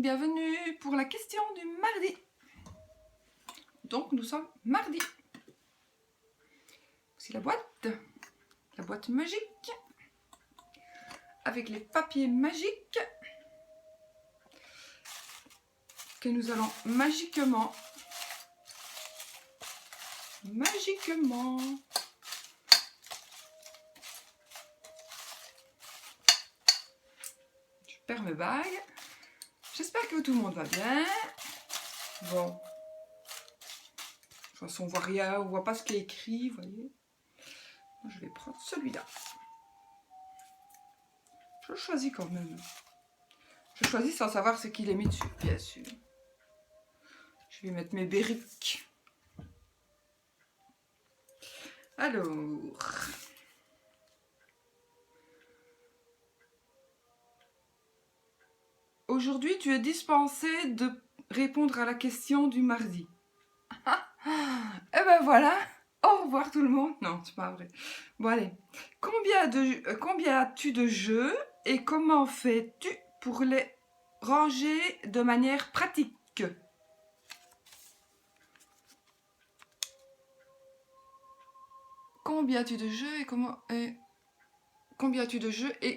Bienvenue pour la question du mardi. Donc nous sommes mardi. Voici la boîte magique, avec les papiers magiques que nous allons magiquement, je perds mes bagues. J'espère que tout le monde va bien. Bon, de toute façon on voit rien, on voit pas ce qui est écrit, vous voyez. Je vais prendre celui-là. Je le choisis quand même. Je choisis sans savoir ce qu'il est mis dessus, bien sûr. Je vais mettre mes briques. Alors, aujourd'hui, tu es dispensé de répondre à la question du mardi. Et ben voilà, au revoir tout le monde. Non, c'est pas vrai. Bon allez, combien as-tu de jeux et comment fais-tu pour les ranger de manière pratique? Combien as-tu de jeux et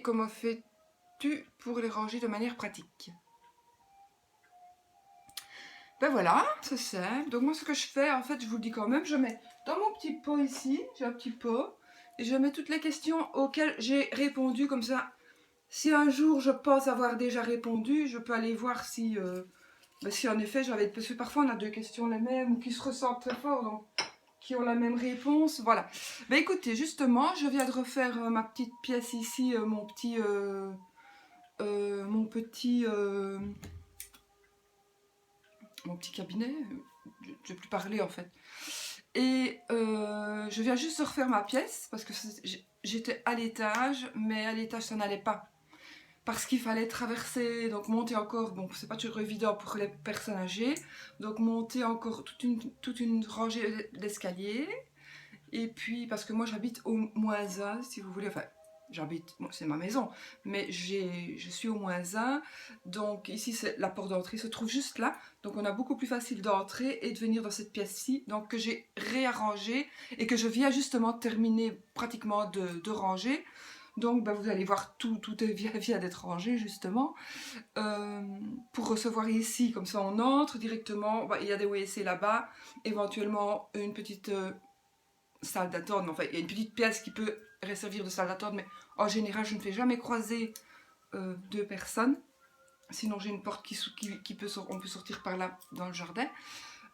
comment fais-tu pour les ranger de manière pratique? Ben voilà, c'est simple. Donc moi ce que je fais, en fait, je vous le dis quand même, je mets dans mon petit pot ici, j'ai un petit pot, et je mets toutes les questions auxquelles j'ai répondu, comme ça, si un jour je pense avoir déjà répondu, je peux aller voir si, si en effet j'avais... Parce que parfois on a deux questions les mêmes, ou qui se ressemblent très fort, donc qui ont la même réponse, voilà. Ben écoutez, justement, je viens de refaire ma petite pièce ici, mon petit cabinet, je ne vais plus parler en fait. Et je viens juste de refaire ma pièce parce que j'étais à l'étage, mais à l'étage ça n'allait pas. Parce qu'il fallait traverser, donc monter encore, bon c'est pas toujours évident pour les personnes âgées, donc monter encore toute une rangée d'escaliers. Et puis parce que moi j'habite au -1, si vous voulez, enfin j'habite, bon, c'est ma maison, mais je suis au -1, donc ici la porte d'entrée se trouve juste là, donc on a beaucoup plus facile d'entrer et de venir dans cette pièce-ci, donc que j'ai réarrangé et que je viens justement terminer pratiquement de ranger. Donc vous allez voir, tout vient d'être rangé justement. Pour recevoir ici, comme ça on entre directement, il y a des WC là-bas, éventuellement une petite... salle d'attente, enfin il y a une petite pièce qui peut servir de salle d'attente, mais en général je ne fais jamais croiser deux personnes, sinon j'ai une porte on peut sortir par là dans le jardin.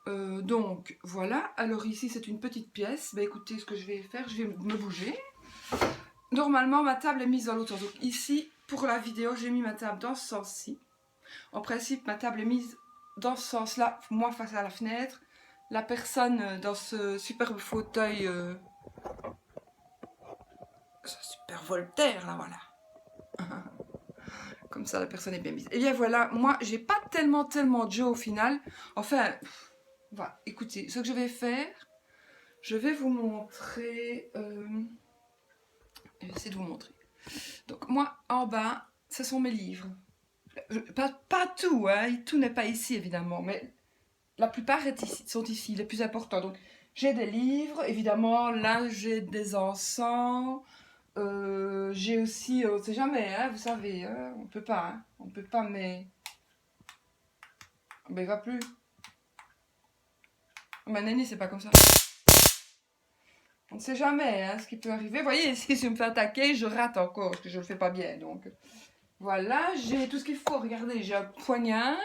Donc voilà, alors ici c'est une petite pièce. Écoutez, ce que je vais faire, je vais me bouger. Normalement ma table est mise dans l'autre sens, donc ici pour la vidéo j'ai mis ma table dans ce sens-ci. En principe ma table est mise dans ce sens-là, moi face à la fenêtre. La personne dans ce superbe fauteuil, ce super Voltaire, là, voilà. Comme ça, la personne est bien mise. Et bien voilà, moi, j'ai pas tellement de jeux au final. Enfin, voilà, écoutez, ce que je vais faire, je vais vous montrer... je vais essayer de vous montrer. Donc moi, en bas, ce sont mes livres. Pas tout, hein, tout n'est pas ici, évidemment, mais... La plupart sont ici, les plus importants. Donc, j'ai des livres, évidemment. Là, j'ai des encens. J'ai aussi, on ne sait jamais, hein, vous savez, hein, on peut pas, mais il va plus. Ma Néni, c'est pas comme ça. On ne sait jamais, hein, ce qui peut arriver. Vous voyez, si je me fais attaquer, je rate encore, parce que je le fais pas bien. Donc, voilà, j'ai tout ce qu'il faut. Regardez, j'ai un poignard.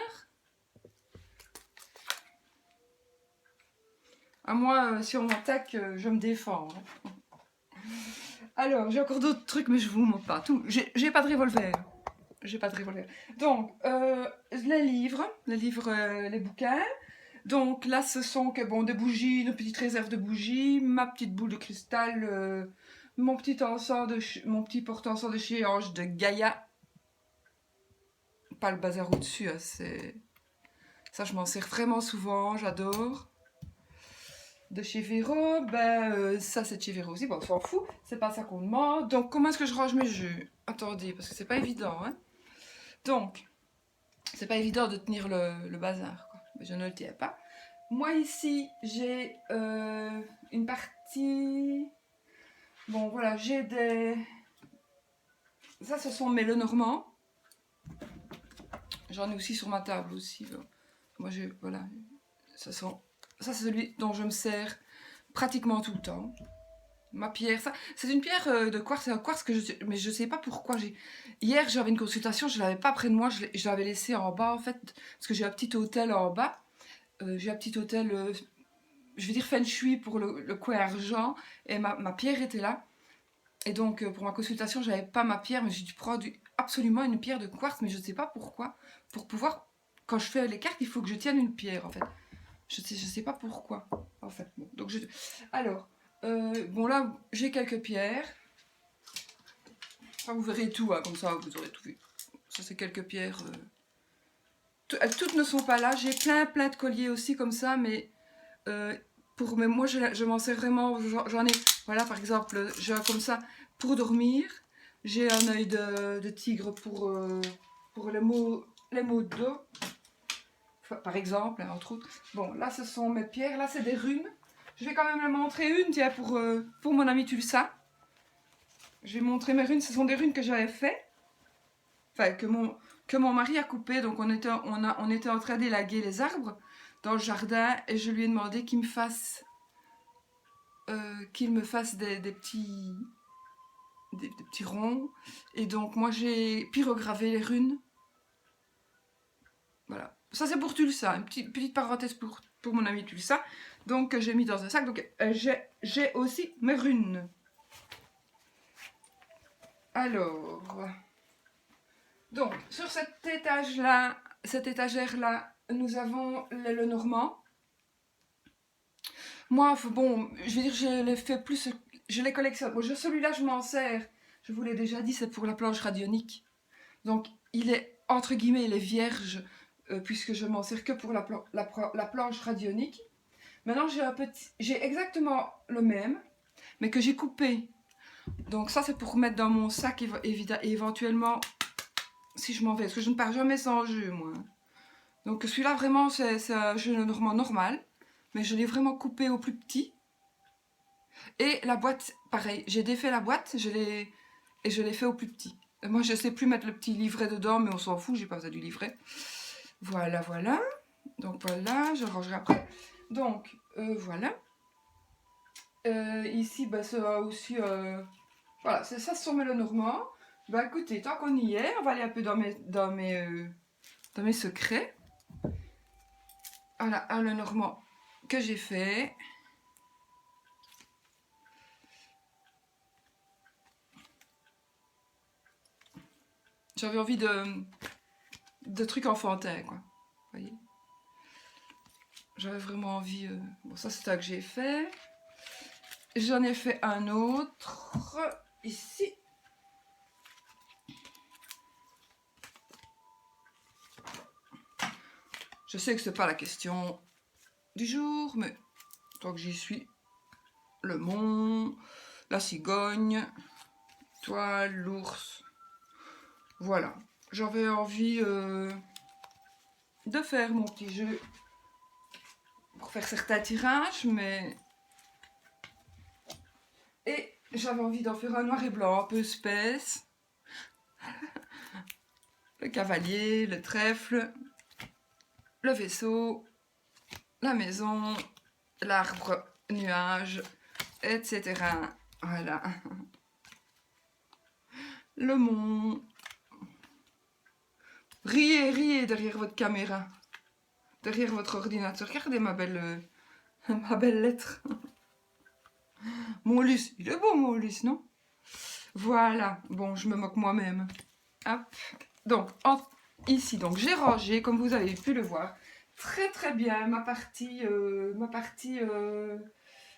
À moi, si on m'attaque, je me défends. Hein. Alors, j'ai encore d'autres trucs, mais je vous montre pas tout. J'ai pas de revolver. J'ai pas de revolver. Donc, les livres, les bouquins. Donc là, ce sont des bougies, une petite réserve de bougies, ma petite boule de cristal, mon petit porte-encens de chez Ange de Gaïa. Pas le bazar au-dessus, hein, ça je m'en sers vraiment souvent, j'adore. De chez Véro, ça c'est de chez Véro aussi, bon, on s'en fout, c'est pas ça qu'on demande. Donc comment est-ce que je range mes jeux? Attendez, parce que c'est pas évident, hein. Donc, c'est pas évident de tenir le bazar, quoi. Mais je ne le tiens pas. Moi ici, j'ai une partie... Bon, voilà, j'ai des... Ça, ce sont mes Lenormand. J'en ai aussi sur ma table aussi. Moi, j'ai... Voilà. Ça, c'est celui dont je me sers pratiquement tout le temps. Ma pierre, ça, c'est une pierre de quartz, c'est un quartz que mais je sais pas pourquoi. Hier, j'avais une consultation, je l'avais pas près de moi, je l'avais laissé en bas en fait, parce que j'ai un petit hôtel en bas. J'ai un petit hôtel, je vais dire feng shui pour le coin argent, et ma pierre était là. Et donc, pour ma consultation, j'avais pas ma pierre, mais j'ai dû prendre absolument une pierre de quartz, mais je ne sais pas pourquoi. Pour pouvoir, quand je fais les cartes, il faut que je tienne une pierre en fait. Je sais pas pourquoi en fait. Bon, donc alors. Bon là, j'ai quelques pierres. Enfin, vous verrez tout, hein, comme ça vous aurez tout vu. Ça c'est quelques pierres. Toutes ne sont pas là. J'ai plein de colliers aussi comme ça, mais mais moi je m'en sers vraiment. J'en ai, voilà par exemple, j'ai un comme ça pour dormir. J'ai un œil de tigre pour les maux de dos, enfin, par exemple, hein, entre autres. Bon, là ce sont mes pierres. Là c'est des runes. Je vais quand même la montrer une, tiens, pour mon ami Tulsa. Je vais montrer mes runes. Ce sont des runes que j'avais fait. Enfin, que mon mari a coupé. Donc, on était en train d'élaguer les arbres dans le jardin. Et je lui ai demandé qu'il me fasse des petits ronds. Et donc, moi, j'ai pyrogravé les runes. Voilà. Ça, c'est pour Tulsa. Une petite parenthèse pour mon ami Tulsa. Donc, j'ai mis dans un sac. Donc, j'ai aussi mes runes. Alors, donc, sur cette étagère-là, nous avons les Lenormand. Moi, bon, je veux dire, je les fais plus, je les collectionne. Bon, celui-là, je m'en sers. Je vous l'ai déjà dit, c'est pour la planche radionique. Donc, il est, entre guillemets, il est vierge, puisque je m'en sers que pour la planche radionique. Maintenant, j'ai exactement le même, mais que j'ai coupé. Donc ça, c'est pour mettre dans mon sac éventuellement si je m'en vais. Parce que je ne pars jamais sans jeu, moi. Donc celui-là, vraiment, c'est un jeu normal. Mais je l'ai vraiment coupé au plus petit. Et la boîte, pareil. J'ai défait la boîte et je l'ai fait au plus petit. Et moi, je ne sais plus mettre le petit livret dedans, mais on s'en fout, j'ai pas besoin du livret. Voilà. Donc voilà, je rangerai après. Donc, voilà. Ici, bah, c'est aussi... voilà, ça, ce sont mes Lenormand. Bah écoutez, tant qu'on y est, on va aller un peu dans mes secrets. Voilà, un Lenormand que j'ai fait. J'avais envie de trucs enfantins, quoi. Vous voyez? J'avais vraiment envie... Bon, ça, c'est un que j'ai fait. J'en ai fait un autre, ici. Je sais que c'est pas la question du jour, mais tant que j'y suis, le mont, la cigogne, toi, l'ours. Voilà. J'avais envie de faire mon petit jeu pour faire certains tirages, mais... Et j'avais envie d'en faire un noir et blanc, un peu space. Le cavalier, le trèfle, le vaisseau, la maison, l'arbre, nuage, etc. Voilà. Le mont. Riez derrière votre caméra. Derrière votre ordinateur. Regardez ma belle lettre. Mon Luce. Il est beau, mon Luce, non? Voilà. Bon, je me moque moi-même. Hop. Donc, ici, donc j'ai rangé, comme vous avez pu le voir, très bien ma partie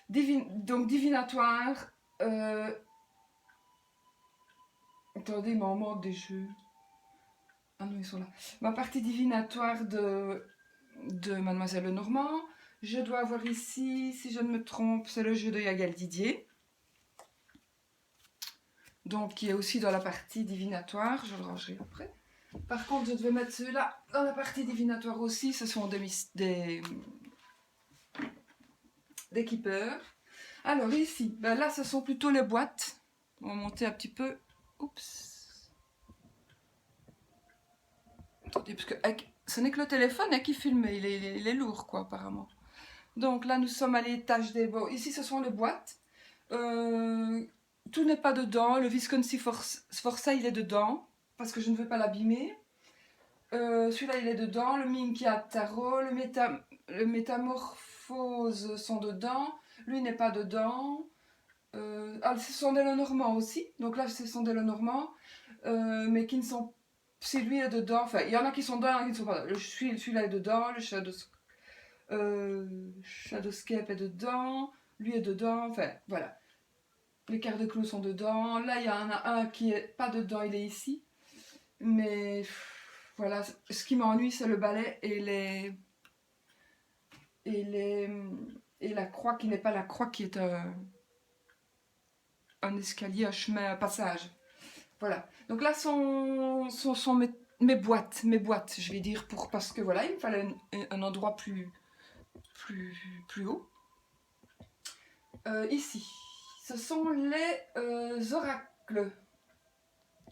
divinatoire. Attendez, il m'en manque des jeux. Ah non, ils sont là. Ma partie divinatoire de Mademoiselle Lenormand. Je dois avoir ici, si je ne me trompe, c'est le jeu de Yagal Didier. Donc, qui est aussi dans la partie divinatoire. Je le rangerai après. Par contre, je devais mettre ceux-là dans la partie divinatoire aussi. Ce sont des keepers. Alors ici, ben là, ce sont plutôt les boîtes. On va monter un petit peu. Oups. Attendez, parce que ce n'est que le téléphone qui filme. Il est lourd, quoi, apparemment. Donc là, nous sommes à l'étage des... Bon, ici, ce sont les boîtes. Tout n'est pas dedans. Le Visconti Forza, il est dedans. Parce que je ne veux pas l'abîmer. Celui-là, il est dedans. Le Minky Tarot. Le Métamorphose sont dedans. Lui n'est pas dedans. Ce sont des Lenormand aussi. Donc là, ce sont des Lenormand. Mais qui ne sont... Si lui est dedans. Enfin, il y en a qui sont dedans, il y en a qui ne sont pas dedans. Celui-là est dedans. Le Shadowscape est dedans. Lui est dedans. Enfin, voilà. Les cartes de clous sont dedans. Là, il y en a un qui est pas dedans. Il est ici. Mais... Voilà, ce qui m'ennuie, c'est le balai et la croix qui n'est pas la croix, qui est un escalier, un chemin, un passage. Voilà. Donc là sont mes boîtes, je vais dire, parce que voilà, il me fallait un endroit plus haut. Ici, ce sont les oracles.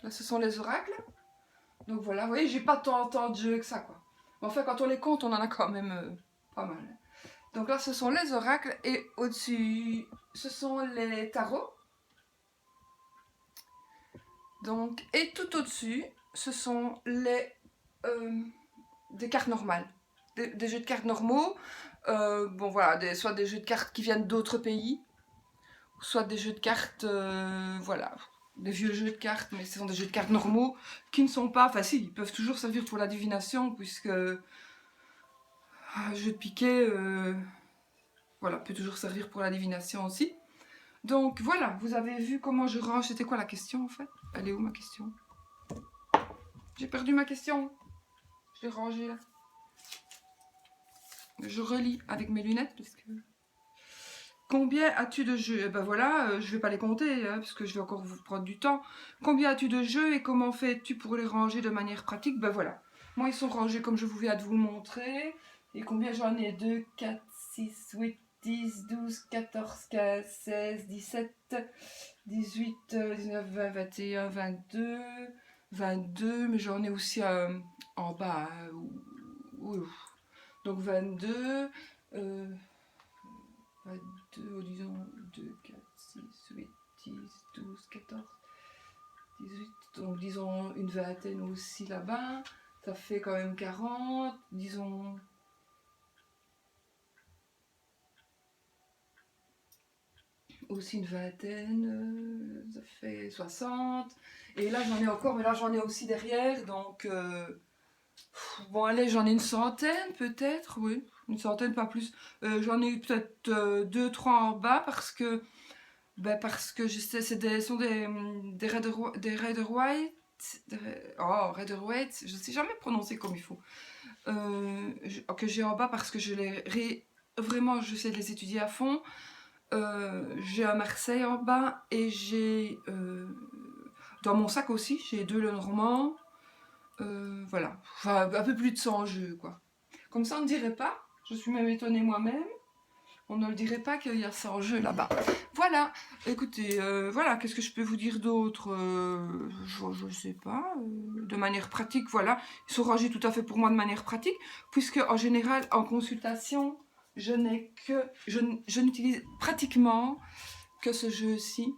Là, ce sont les oracles. Donc voilà, vous voyez, j'ai pas tant de jeux que ça, quoi. Enfin, quand on les compte, on en a quand même pas mal. Donc là, ce sont les oracles, et au-dessus, ce sont les tarots. Donc, et tout au-dessus, ce sont des cartes normales. Des jeux de cartes normaux. Bon, voilà, soit des jeux de cartes qui viennent d'autres pays, soit des jeux de cartes, voilà, des vieux jeux de cartes, mais ce sont des jeux de cartes normaux qui ne sont pas... Enfin si, ils peuvent toujours servir pour la divination, puisque un jeu de piquet, voilà, peut toujours servir pour la divination aussi. Donc voilà, vous avez vu comment je range. C'était quoi la question en fait? Elle est où ma question? J'ai perdu ma question. Je l'ai rangée là. Je relis avec mes lunettes parce que... Combien as-tu de jeux? Eh ben voilà, je vais pas les compter, parce que je vais encore vous prendre du temps. Combien as-tu de jeux et comment fais-tu pour les ranger de manière pratique? Ben voilà. Moi, ils sont rangés comme je vous viens de vous le montrer. Et combien j'en ai? 2, 4, 6, 8, 10, 12, 14, 15, 16, 17, 18, 19, 20, 21, 22, 22. Mais j'en ai aussi en bas. Donc 22... 22, disons 2, 4, 6, 8, 10, 12, 14, 18, donc disons une vingtaine aussi là-bas, ça fait quand même 40, disons aussi une vingtaine, ça fait 60, et là j'en ai encore, mais là j'en ai aussi derrière, donc bon allez, j'en ai une centaine peut-être, oui, une centaine, pas plus. J'en ai peut-être 2-3 en bas parce que sont des Raider White. Raider White, je ne sais jamais prononcer comme il faut. Que j'ai en bas parce que vraiment, je sais de les étudier à fond. J'ai un Marseille en bas et j'ai dans mon sac aussi, j'ai 2 Lenormand. Voilà, enfin un peu plus de 100 jeux quoi. Comme ça on ne dirait pas, je suis même étonnée moi-même, on ne le dirait pas qu'il y a 100 jeux là-bas. Voilà, écoutez, voilà, qu'est-ce que je peux vous dire d'autre? Je ne sais pas, de manière pratique, voilà, ils sont rangés tout à fait pour moi de manière pratique, puisque en général en consultation, je n'utilise pratiquement que ce jeu-ci.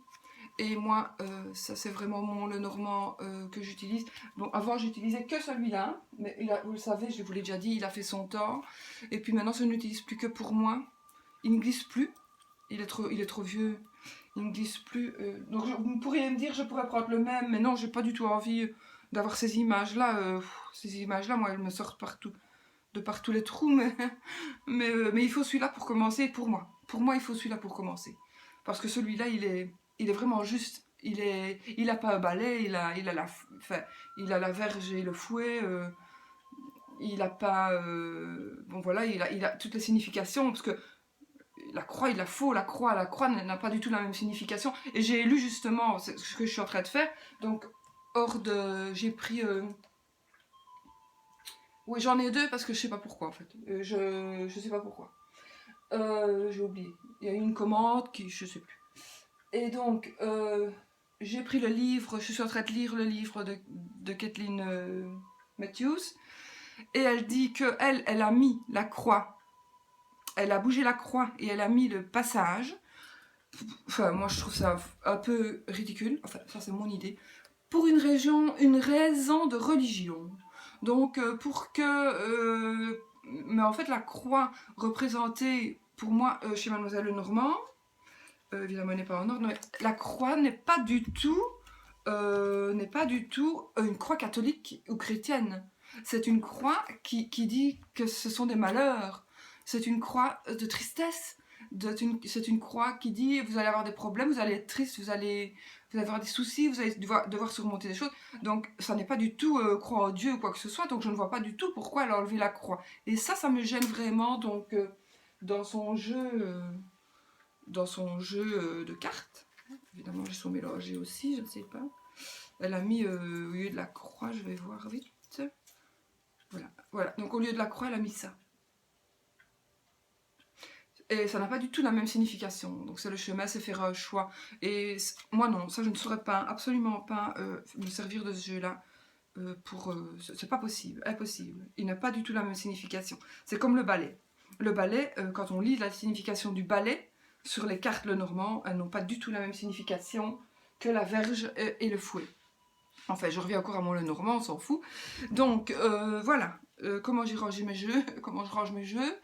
Et moi, ça c'est vraiment mon Lenormand que j'utilise. Bon, avant j'utilisais que celui-là, mais vous le savez, je vous l'ai déjà dit, il a fait son temps. Et puis maintenant, je ne l'utilise plus que pour moi. Il ne glisse plus. Il est trop vieux. Il ne glisse plus. Donc vous pourriez me dire, je pourrais prendre le même, mais non, j'ai pas du tout envie d'avoir ces images-là. Ces images-là, moi, elles me sortent partout, de par tous les trous. Mais il faut celui-là pour commencer, pour moi. Pour moi, il faut celui-là pour commencer. Parce que celui-là, il est vraiment juste. Il a pas un balai, il a la verge et le fouet. Il a pas... bon voilà, il a toutes les significations, parce que la croix, il la faut, la croix n'a pas du tout la même signification. Et j'ai lu justement ce que je suis en train de faire. Donc, j'ai pris Oui, j'en ai 2 parce que je sais pas pourquoi en fait. Je sais pas pourquoi. J'ai oublié. Il y a eu une commande qui... je sais plus. Et donc, j'ai pris le livre, je suis en train de lire le livre de Kathleen Matthews. Et elle dit qu'elle, elle a mis la croix. Elle a bougé la croix et elle a mis le passage. Enfin, moi je trouve ça un peu ridicule. Enfin, ça c'est mon idée. Pour une raison de religion. Donc, pour que... mais en fait, la croix représentée, pour moi, chez Mademoiselle Lenormand, évidemment, elle n'est pas en ordre, mais la croix n'est pas du tout une croix catholique ou chrétienne. C'est une croix qui dit que ce sont des malheurs. C'est une croix de tristesse. C'est une croix qui dit vous allez avoir des problèmes, vous allez être triste, vous allez avoir des soucis, vous allez devoir surmonter des choses. Donc ça n'est pas du tout croire en Dieu ou quoi que ce soit. Donc je ne vois pas du tout pourquoi elle a enlevé la croix. Et ça me gêne vraiment. Donc dans son jeu de cartes, évidemment j'ai son mélangé aussi, je ne sais pas. Elle a mis au lieu de la croix, je vais voir vite. Voilà. Donc au lieu de la croix, elle a mis ça. Et ça n'a pas du tout la même signification. Donc c'est le chemin, c'est faire un choix. Et moi non, ça je ne saurais pas, absolument pas me servir de ce jeu-là. C'est pas possible, impossible. Il n'a pas du tout la même signification. C'est comme le balai. Le balai, quand on lit la signification du balai, sur les cartes Lenormand, elles n'ont pas du tout la même signification que la verge et le fouet. Enfin, je reviens encore à mon Lenormand, on s'en fout. Donc, voilà. Comment j'ai rangé mes jeux, comment je range mes jeux.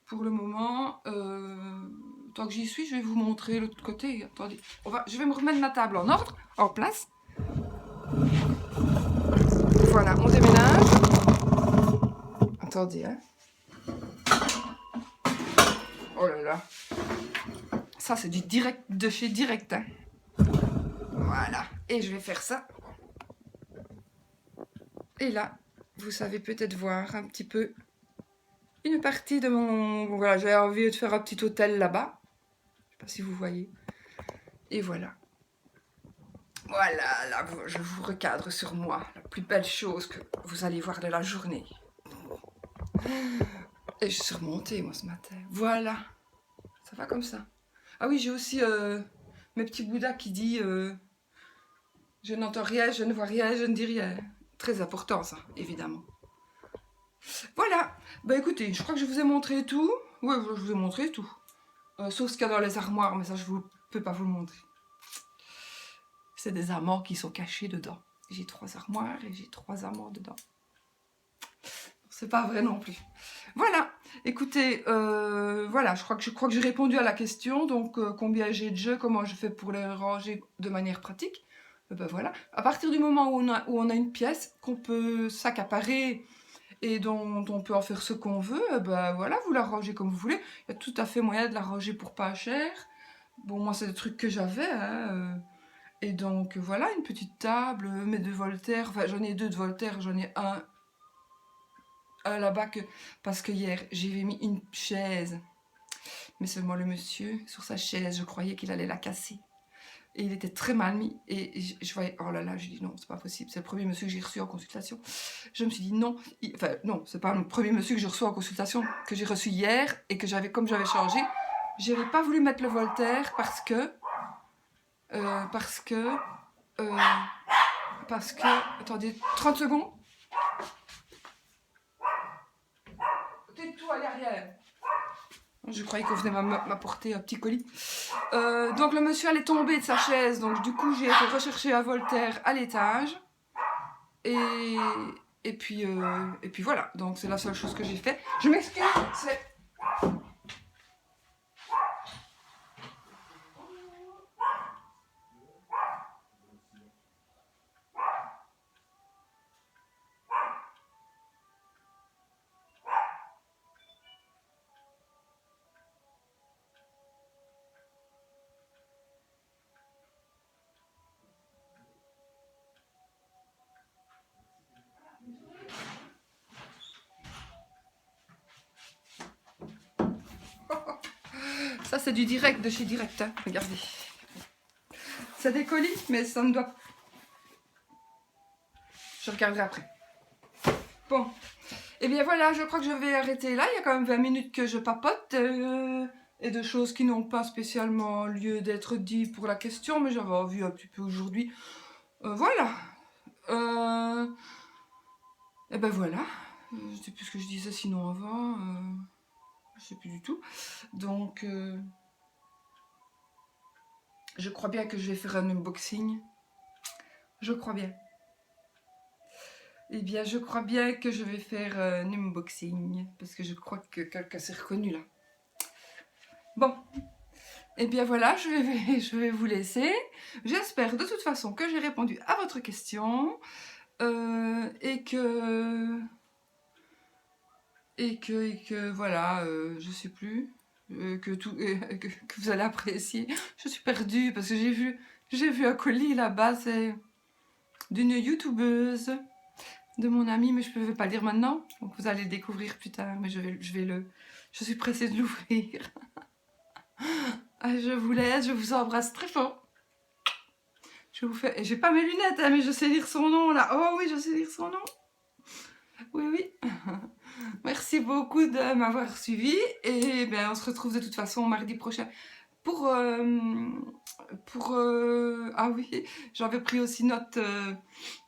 Pour le moment, tant que j'y suis, je vais vous montrer l'autre côté. Attendez, je vais me remettre ma table en ordre, en place. Voilà, on déménage. Attendez, hein. Oh là là. Ça, c'est du direct de chez Direct. Hein. Voilà. Et je vais faire ça. Et là, vous savez peut-être voir un petit peu une partie de mon... Bon, voilà, j'avais envie de faire un petit hôtel là-bas. Je sais pas si vous voyez. Et voilà. Voilà, là, je vous recadre sur moi. La plus belle chose que vous allez voir de la journée. Et je suis remontée, moi, ce matin. Voilà. Ça va comme ça. Ah oui, j'ai aussi mes petits bouddhas qui disent je n'entends rien, je ne vois rien, je ne dis rien. Très important, ça, évidemment. Voilà. Bah écoutez, je crois que je vous ai montré tout. Ouais, je vous ai montré tout. Sauf ce qu'il y a dans les armoires, mais ça, je ne peux pas vous le montrer. C'est des amants qui sont cachés dedans. J'ai 3 armoires et j'ai 3 amants dedans. C'est pas vrai non plus. Voilà, écoutez, voilà, je crois que j'ai répondu à la question. Donc, combien j'ai de jeux, comment je fais pour les ranger de manière pratique. Ben voilà, à partir du moment où on a une pièce qu'on peut s'accaparer et dont on peut en faire ce qu'on veut, ben voilà, vous la rangez comme vous voulez. Il y a tout à fait moyen de la ranger pour pas cher. Bon, moi, c'est des trucs que j'avais, hein, et donc, voilà, une petite table, mes 2 Voltaire. Enfin, j'en ai 2 de Voltaire, j'en ai un là-bas parce que hier j'ai mis une chaise, mais seulement le monsieur sur sa chaise, je croyais qu'il allait la casser et il était très mal mis et je voyais, oh là là, j'ai dit non, c'est pas possible, c'est le premier monsieur que j'ai reçu en consultation. Je me suis dit non, enfin non, c'est pas le premier monsieur que j'ai reçu en consultation, que j'ai reçu hier et que comme j'avais changé, j'avais pas voulu mettre le Voltaire parce que attendez 30 secondes. Tout à l'arrière. Je croyais qu'on venait m'apporter un petit colis. Donc le monsieur allait tomber de sa chaise. Donc du coup j'ai été rechercher un Voltaire à l'étage. Et puis voilà. Donc c'est la seule chose que j'ai fait. Je m'excuse. Ça c'est du direct de chez Direct. Hein. Regardez. C'est des colis, mais ça ne doit pas. Je regarderai après. Bon. Et bien voilà, je crois que je vais arrêter là. Il y a quand même 20 minutes que je papote. Et de choses qui n'ont pas spécialement lieu d'être dites pour la question, mais j'avais envie un petit peu aujourd'hui. Voilà. Et ben voilà. Je sais plus ce que je disais sinon avant. Je sais plus du tout. Donc, je crois bien que je vais faire un unboxing. Je crois bien. Eh bien, je crois bien que je vais faire un unboxing. Parce que je crois que quelqu'un s'est reconnu là. Bon. Eh bien voilà, je vais vous laisser. J'espère de toute façon que j'ai répondu à votre question. Et que voilà, je sais plus. Que vous allez apprécier. Je suis perdue parce que j'ai vu un colis là-bas, c'est d'une youtubeuse de mon amie, mais je ne peux pas le dire maintenant. Donc vous allez le découvrir plus tard, mais je suis pressée de l'ouvrir. Ah, je vous laisse, je vous embrasse très fort. Je vous fais, j'ai pas mes lunettes, hein, mais je sais lire son nom là. Oh oui, je sais lire son nom. Oui, oui. Merci beaucoup de m'avoir suivi et ben, on se retrouve de toute façon mardi prochain pour ah oui, j'avais pris aussi note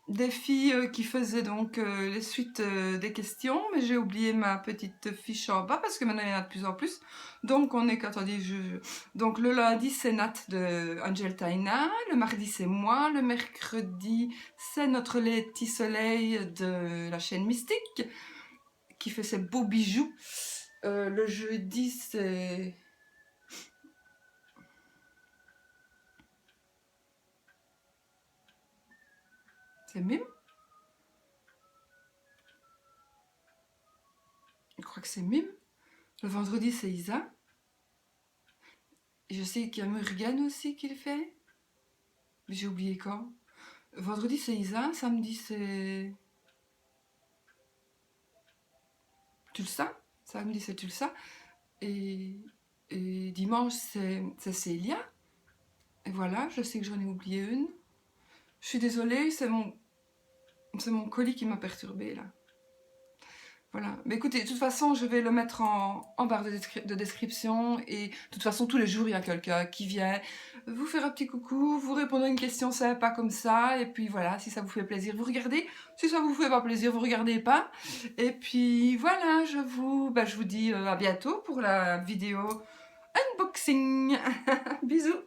des filles qui faisaient donc les suites des questions, mais j'ai oublié ma petite fiche en bas parce que maintenant il y en a de plus en plus. Donc on est qu'attendez, donc le lundi c'est Nat de Angel Taina, le mardi c'est moi, le mercredi c'est notre Letty Soleil de la chaîne Mystique qui fait ses beaux bijoux. Le jeudi c'est Mime. Je crois que c'est Mime. Le vendredi, c'est Isa. Et je sais qu'il y a Morgane aussi qui le fait. Mais j'ai oublié quand. Vendredi, c'est Isa. Samedi, c'est Tulsa. Samedi, c'est Tulsa. Et dimanche, c'est Célia. Et voilà, je sais que j'en ai oublié une. Je suis désolée, c'est mon colis qui m'a perturbée là. Voilà. Mais écoutez, de toute façon, je vais le mettre en barre de description. Et de toute façon, tous les jours, il y a quelqu'un qui vient vous faire un petit coucou, vous répondre à une question sympa comme ça. Et puis voilà, si ça vous fait plaisir, vous regardez. Si ça vous fait pas plaisir, vous regardez pas. Et puis voilà, je vous dis à bientôt pour la vidéo unboxing. Bisous.